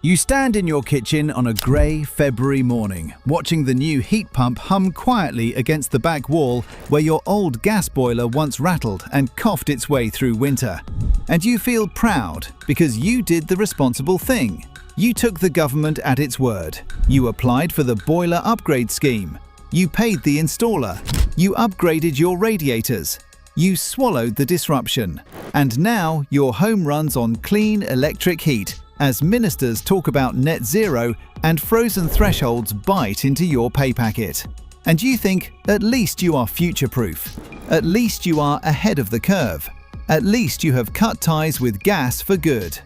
You stand in your kitchen on a grey February morning, watching the new heat pump hum quietly against the back wall where your old gas boiler once rattled and coughed its way through winter. And you feel proud because you did the responsible thing. You took the government at its word. You applied for the boiler upgrade scheme. You paid the installer. You upgraded your radiators. You swallowed the disruption. And now your home runs on clean electric heat, as ministers talk about net zero and frozen thresholds bite into your pay packet. And you think, at least you are future-proof. At least you are ahead of the curve. At least you have cut ties with gas for good.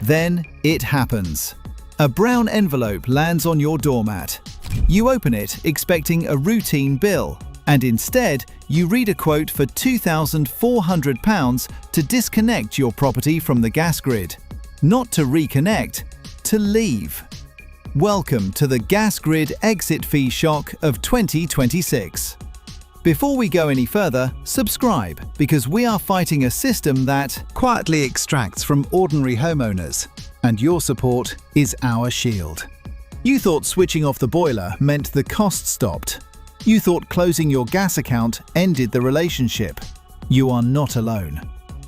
Then it happens. A brown envelope lands on your doormat. You open it expecting a routine bill, and instead you read a quote for £2,400 to disconnect your property from the gas grid. Not to reconnect, to leave. Welcome to the gas grid exit fee shock of 2026. Before we go any further, subscribe, because we are fighting a system that quietly extracts from ordinary homeowners, and your support is our shield. You thought switching off the boiler meant the cost stopped. You thought closing your gas account ended the relationship. You are not alone.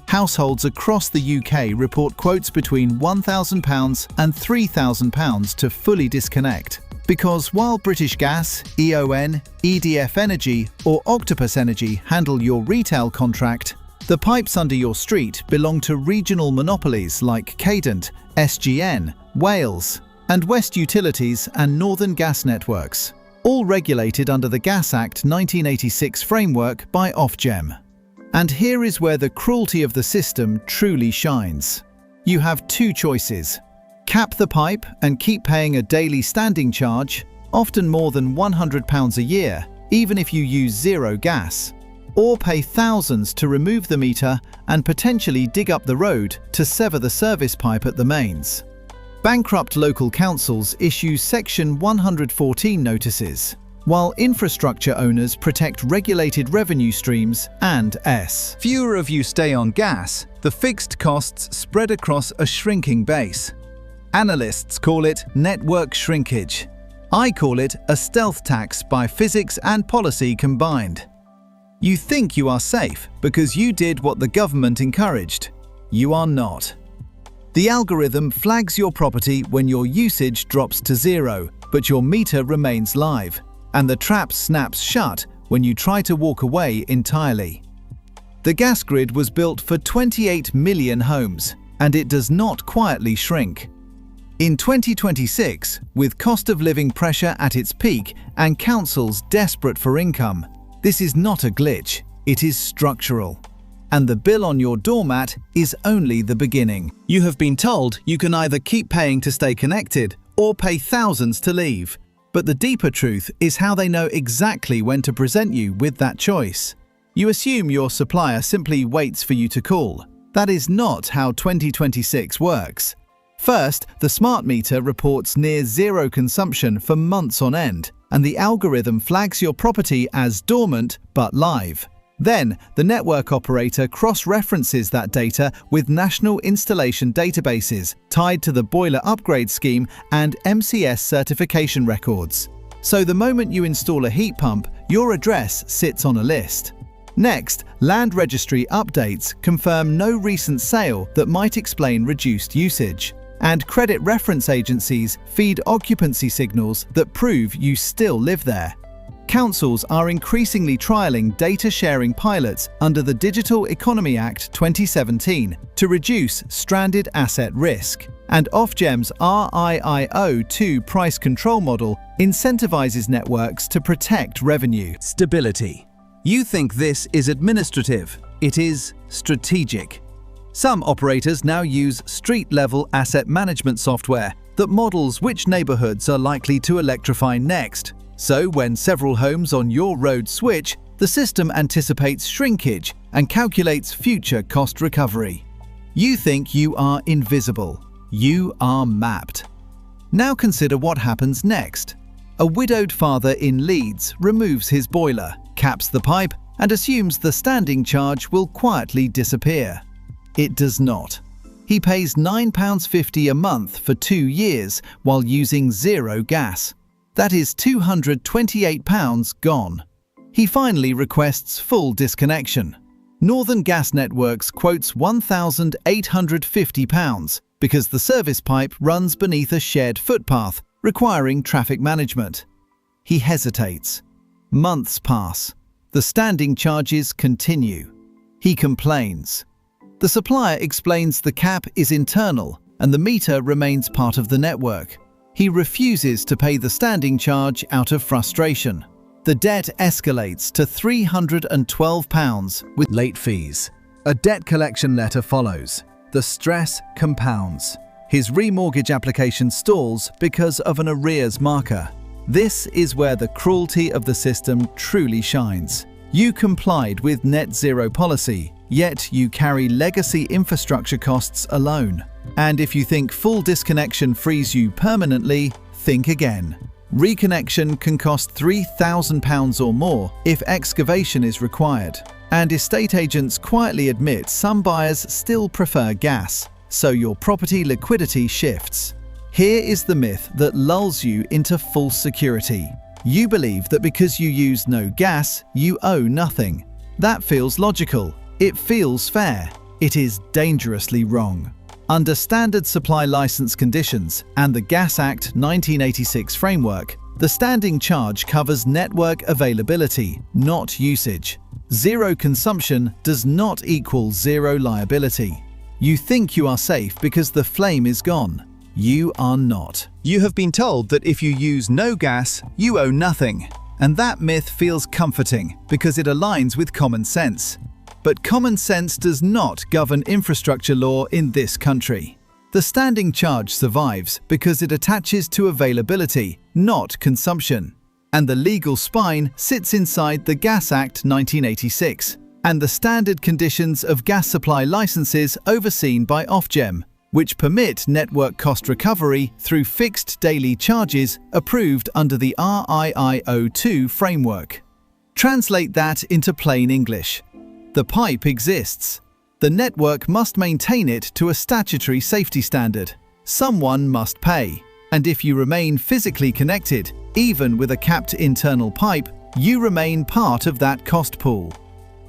Households across the UK report quotes between £1,000 and £3,000 to fully disconnect. Because while British Gas, EON, EDF Energy or Octopus Energy handle your retail contract, the pipes under your street belong to regional monopolies like Cadent, SGN, Wales, and West Utilities and Northern Gas Networks, all regulated under the Gas Act 1986 framework by Ofgem. And here is where the cruelty of the system truly shines. You have two choices. Cap the pipe and keep paying a daily standing charge, often more than £100 a year, even if you use zero gas. Or pay thousands to remove the meter and potentially dig up the road to sever the service pipe at the mains. Bankrupt local councils issue Section 114 notices, while infrastructure owners protect regulated revenue streams and fewer of you stay on gas, the fixed costs spread across a shrinking base. Analysts call it network shrinkage. I call it a stealth tax by physics and policy combined. You think you are safe because you did what the government encouraged. You are not. The algorithm flags your property when your usage drops to zero, but your meter remains live. And the trap snaps shut when you try to walk away entirely. The gas grid was built for 28 million homes, and it does not quietly shrink. In 2026, with cost of living pressure at its peak and councils desperate for income, this is not a glitch, it is structural. And the bill on your doormat is only the beginning. You have been told you can either keep paying to stay connected or pay thousands to leave. But the deeper truth is how they know exactly when to present you with that choice. You assume your supplier simply waits for you to call. That is not how 2026 works. First, the smart meter reports near zero consumption for months on end, and the algorithm flags your property as dormant but live. Then, the network operator cross-references that data with national installation databases tied to the boiler upgrade scheme and MCS certification records. So the moment you install a heat pump, your address sits on a list. Next, land registry updates confirm no recent sale that might explain reduced usage. And credit reference agencies feed occupancy signals that prove you still live there. Councils are increasingly trialling data-sharing pilots under the Digital Economy Act 2017 to reduce stranded asset risk. And Ofgem's RIIO2 price control model incentivizes networks to protect revenue stability. You think this is administrative. It is strategic. Some operators now use street-level asset management software that models which neighborhoods are likely to electrify next. So when several homes on your road switch, the system anticipates shrinkage and calculates future cost recovery. You think you are invisible. You are mapped. Now consider what happens next. A widowed father in Leeds removes his boiler, caps the pipe, and assumes the standing charge will quietly disappear. It does not. He pays £9.50 a month for 2 years while using zero gas. That is £228 gone. He finally requests full disconnection. Northern Gas Networks quotes £1,850 because the service pipe runs beneath a shared footpath, requiring traffic management. He hesitates. Months pass. The standing charges continue. He complains. The supplier explains the cap is internal and the meter remains part of the network. He refuses to pay the standing charge out of frustration. The debt escalates to £312 with late fees. A debt collection letter follows. The stress compounds. His remortgage application stalls because of an arrears marker. This is where the cruelty of the system truly shines. You complied with net zero policy, yet you carry legacy infrastructure costs alone. And if you think full disconnection frees you permanently, think again. Reconnection can cost £3,000 or more if excavation is required. And estate agents quietly admit some buyers still prefer gas, so your property liquidity shifts. Here is the myth that lulls you into false security. You believe that because you use no gas, you owe nothing. That feels logical. It feels fair. It is dangerously wrong. Under Standard Supply License conditions and the Gas Act 1986 framework, the standing charge covers network availability, not usage. Zero consumption does not equal zero liability. You think you are safe because the flame is gone. You are not. You have been told that if you use no gas, you owe nothing. And that myth feels comforting because it aligns with common sense. But common sense does not govern infrastructure law in this country. The standing charge survives because it attaches to availability, not consumption. And the legal spine sits inside the Gas Act 1986 and the standard conditions of gas supply licenses overseen by Ofgem, which permit network cost recovery through fixed daily charges approved under the RIIO2 framework. Translate that into plain English. The pipe exists. The network must maintain it to a statutory safety standard. Someone must pay. And if you remain physically connected, even with a capped internal pipe, you remain part of that cost pool.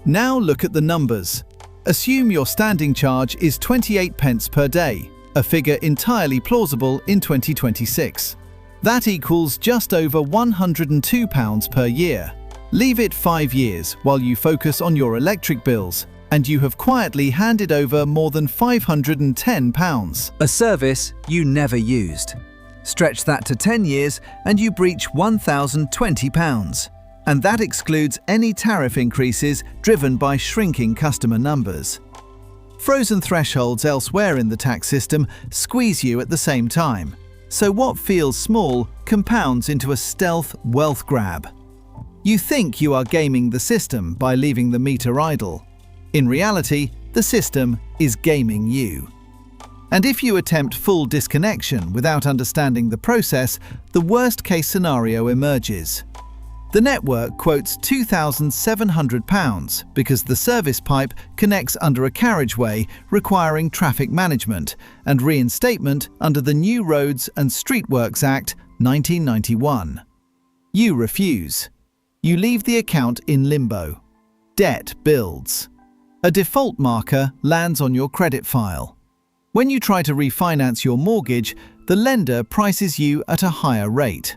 Now look at the numbers. Assume your standing charge is 28 pence per day, a figure entirely plausible in 2026. That equals just over £102 per year. Leave it 5 years while you focus on your electric bills, and you have quietly handed over more than £510. A service you never used. Stretch that to 10 years and you breach £1,020. And that excludes any tariff increases driven by shrinking customer numbers. Frozen thresholds elsewhere in the tax system squeeze you at the same time. So what feels small compounds into a stealth wealth grab. You think you are gaming the system by leaving the meter idle. In reality, the system is gaming you. And if you attempt full disconnection without understanding the process, the worst-case scenario emerges. The network quotes £2,700 because the service pipe connects under a carriageway requiring traffic management and reinstatement under the New Roads and Streetworks Act 1991. You refuse. You leave the account in limbo. Debt builds. A default marker lands on your credit file. When you try to refinance your mortgage, the lender prices you at a higher rate.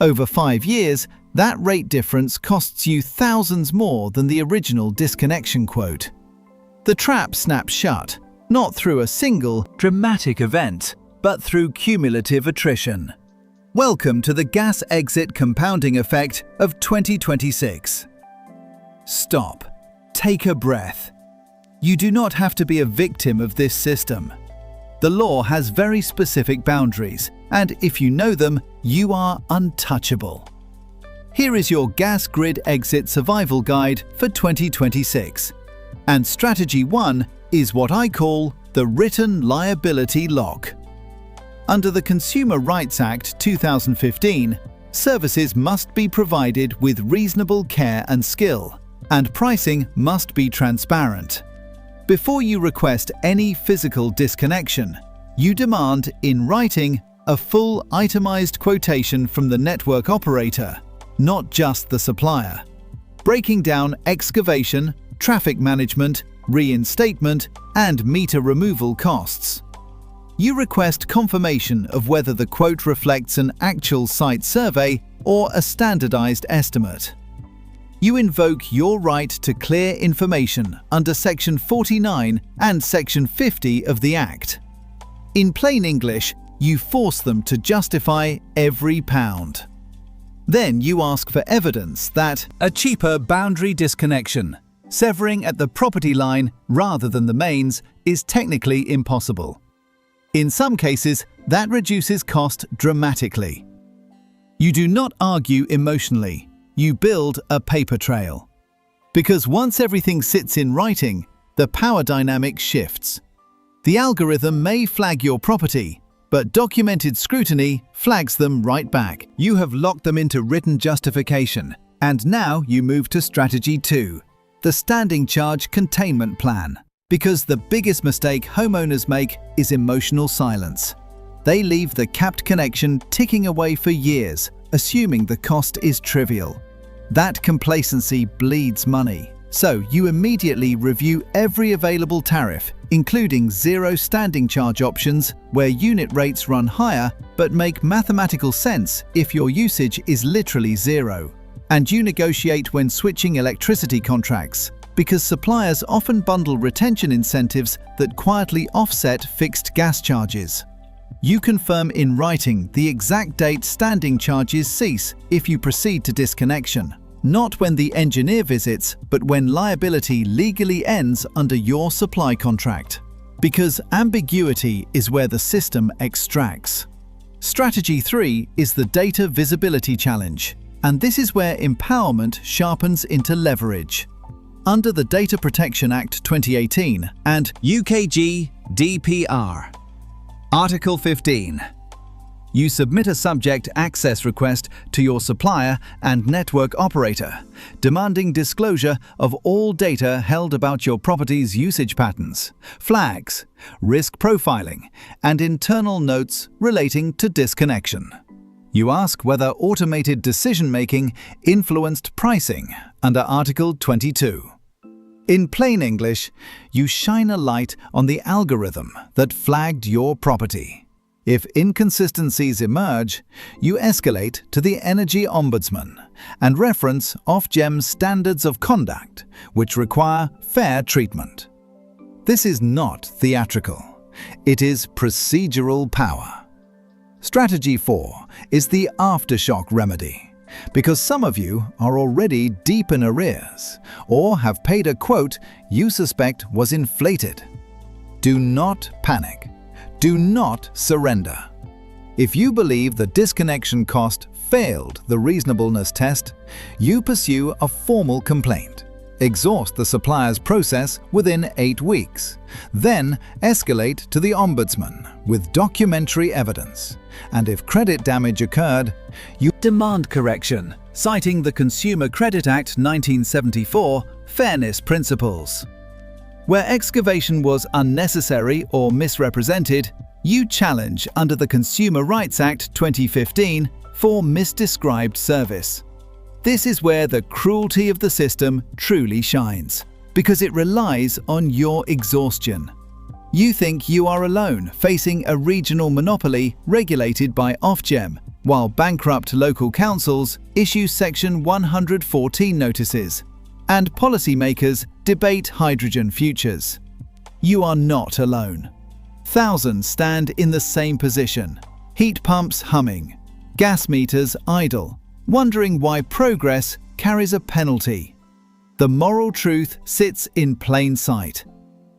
Over 5 years, that rate difference costs you thousands more than the original disconnection quote. The trap snaps shut, not through a single dramatic event, but through cumulative attrition. Welcome to the gas exit compounding effect of 2026. Stop. Take a breath. You do not have to be a victim of this system. The law has very specific boundaries, and if you know them, you are untouchable. Here is your gas grid exit survival guide for 2026. And strategy 1 is what I call the written liability lock. Under the Consumer Rights Act 2015, services must be provided with reasonable care and skill, and pricing must be transparent. Before you request any physical disconnection, you demand, in writing, a full itemized quotation from the network operator, not just the supplier, breaking down excavation, traffic management, reinstatement, and meter removal costs. You request confirmation of whether the quote reflects an actual site survey or a standardized estimate. You invoke your right to clear information under Section 49 and Section 50 of the Act. In plain English, you force them to justify every pound. Then you ask for evidence that a cheaper boundary disconnection, severing at the property line rather than the mains, is technically impossible. In some cases, that reduces cost dramatically. You do not argue emotionally, you build a paper trail. Because once everything sits in writing, the power dynamic shifts. The algorithm may flag your property, but documented scrutiny flags them right back. You have locked them into written justification, and now you move to strategy 2, the standing charge containment plan. Because the biggest mistake homeowners make is emotional silence. They leave the capped connection ticking away for years, assuming the cost is trivial. That complacency bleeds money. So you immediately review every available tariff, including zero standing charge options where unit rates run higher but make mathematical sense if your usage is literally zero. And you negotiate when switching electricity contracts, because suppliers often bundle retention incentives that quietly offset fixed gas charges. You confirm in writing the exact date standing charges cease if you proceed to disconnection, not when the engineer visits, but when liability legally ends under your supply contract. Because ambiguity is where the system extracts. Strategy 3 is the data visibility challenge, and this is where empowerment sharpens into leverage. Under the Data Protection Act 2018 and UKG DPR, Article 15, you submit a subject access request to your supplier and network operator, demanding disclosure of all data held about your property's usage patterns, flags, risk profiling, and internal notes relating to disconnection. You ask whether automated decision-making influenced pricing under Article 22. In plain English, you shine a light on the algorithm that flagged your property. If inconsistencies emerge, you escalate to the Energy Ombudsman and reference Ofgem's standards of conduct, which require fair treatment. This is not theatrical. It is procedural power. Strategy 4 is the aftershock remedy, because some of you are already deep in arrears or have paid a quote you suspect was inflated. Do not panic. Do not surrender. If you believe the disconnection cost failed the reasonableness test, you pursue a formal complaint. Exhaust the supplier's process within 8 weeks. Then escalate to the Ombudsman with documentary evidence. And if credit damage occurred, you demand correction, citing the Consumer Credit Act 1974 fairness principles. Where excavation was unnecessary or misrepresented, you challenge under the Consumer Rights Act 2015 for misdescribed service. This is where the cruelty of the system truly shines, because it relies on your exhaustion. You think you are alone facing a regional monopoly regulated by Ofgem, while bankrupt local councils issue Section 114 notices, and policymakers debate hydrogen futures. You are not alone. Thousands stand in the same position, heat pumps humming, gas meters idle, wondering why progress carries a penalty. The moral truth sits in plain sight.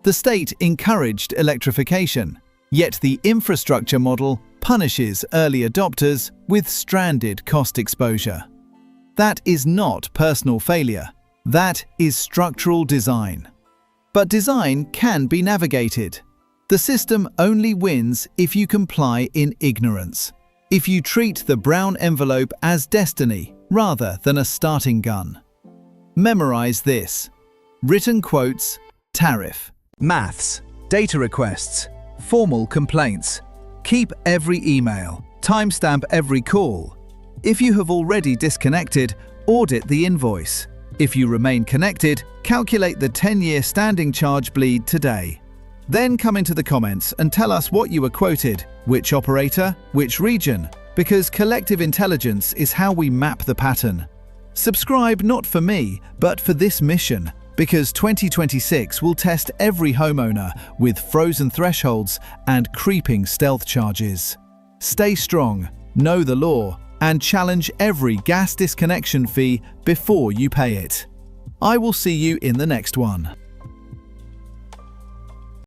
The state encouraged electrification, yet the infrastructure model punishes early adopters with stranded cost exposure. That is not personal failure. That is structural design. But design can be navigated. The system only wins if you comply in ignorance. If you treat the brown envelope as destiny rather than a starting gun. Memorize this. Written quotes, tariff. Maths, data requests, formal complaints. Keep every email, timestamp every call. If you have already disconnected, audit the invoice. If you remain connected, calculate the 10-year standing charge bleed today. Then come into the comments and tell us what you were quoted, which operator, which region, because collective intelligence is how we map the pattern. Subscribe not for me, but for this mission, because 2026 will test every homeowner with frozen thresholds and creeping stealth charges. Stay strong, know the law, and challenge every gas disconnection fee before you pay it. I will see you in the next one.